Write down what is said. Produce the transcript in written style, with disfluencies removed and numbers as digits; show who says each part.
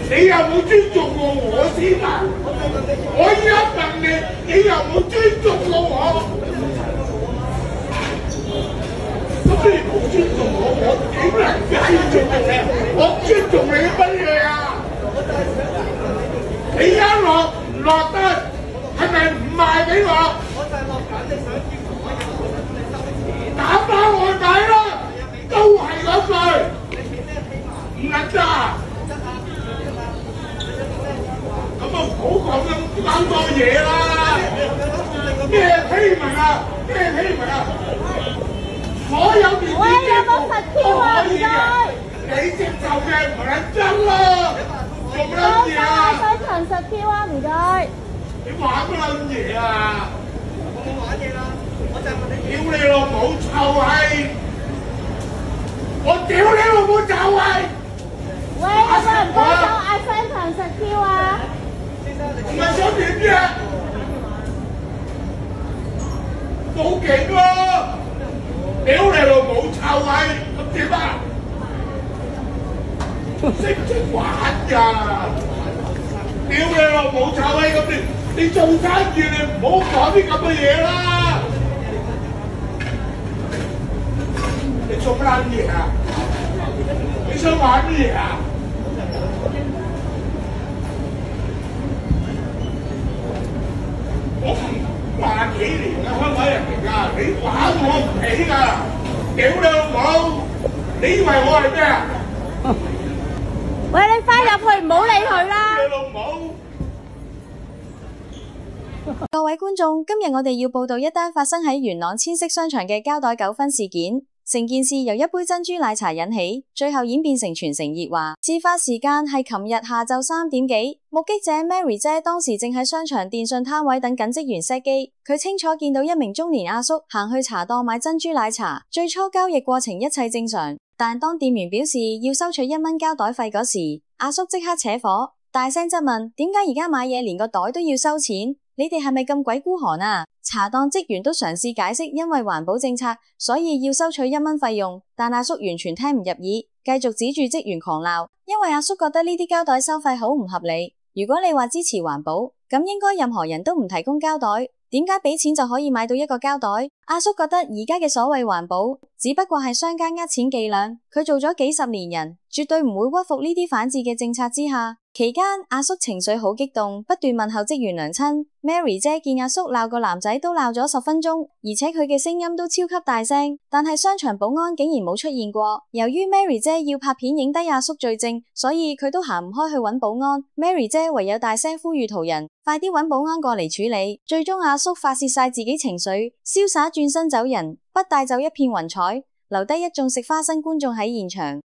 Speaker 1: 你有冇尊重過我先啊？我依家問你，你有冇尊重過我？咁你冇尊重我，我點能解要尊重你？我尊重你乜嘢啊？你而家落唔落得？係咪唔賣俾我？打包外賣啦，都係嗰句，唔得啊！咁啊，唔好講咁多嘢啦！咩欺民啊？咩欺民啊？所有電子支付都可以嘅，你接受嘅唔係真咯，做乜嘢啊？
Speaker 2: 西芹實 Q 啊，唔該。
Speaker 1: 你玩乜撚嘢啊？
Speaker 3: 我冇玩嘢啦，我就係問你。
Speaker 1: 屌你老母臭閪！我屌你老母臭閪！
Speaker 2: 喂，有冇人幫手嗌西芹實 Q 啊？
Speaker 1: 唔係想點啫？報警咯！屌你老母臭閪！咁點啊？識唔識玩㗎？屌你老母臭閪！咁你做生意你唔好講啲咁嘅嘢啦！你做乜撚嘢啊？你想玩乜嘢啊？我萬幾年嘅香港人嚟㗎，你玩我唔起㗎！屌你老母！你以為我係咩啊？
Speaker 2: 喂，你翻入去唔好理佢啦！
Speaker 1: 你老母！
Speaker 4: 各位觀眾，今日我哋要報道一單發生喺元朗千色商場嘅膠袋糾紛事件。成件事由一杯珍珠奶茶引起，最後演變成全城熱話。事發時間係琴日下晝3點幾，目擊者 Mary 姐當時正喺商場電訊攤位等緊職員 set 機，佢清楚見到一名中年阿叔行去茶檔買珍珠奶茶。最初交易過程一切正常，但當店員表示要收取1蚊膠袋費嗰時，阿叔即刻扯火，大聲質問：點解而家買嘢連個袋都要收錢？你哋係咪咁鬼孤寒啊？茶檔職員都嘗試解釋，因為環保政策，所以要收取1蚊費用，但阿叔完全聽唔入耳，繼續指住職員狂鬧。因為阿叔覺得呢啲膠袋收費好唔合理。如果你話支持環保，咁應該任何人都唔提供膠袋，點解俾錢就可以買到一個膠袋？阿叔覺得而家嘅所謂環保，只不過係商家呃錢伎倆。佢做咗幾十年人，絕對唔會屈服呢啲反智嘅政策之下。期間，阿叔情緒好激動，不斷問候職員娘親。Mary 姐見阿叔鬧個男仔都鬧咗10分鐘，而且佢嘅聲音都超級大聲，但係商場保安竟然冇出現過。由於 Mary 姐要拍片影低阿叔罪證，所以佢都行唔開去揾保安。Mary 姐唯有大聲呼籲途人快啲揾保安過嚟處理。最終阿叔發洩晒自己情緒，瀟灑轉身走人，不帶走一片雲彩，留低一眾食花生觀眾喺現場。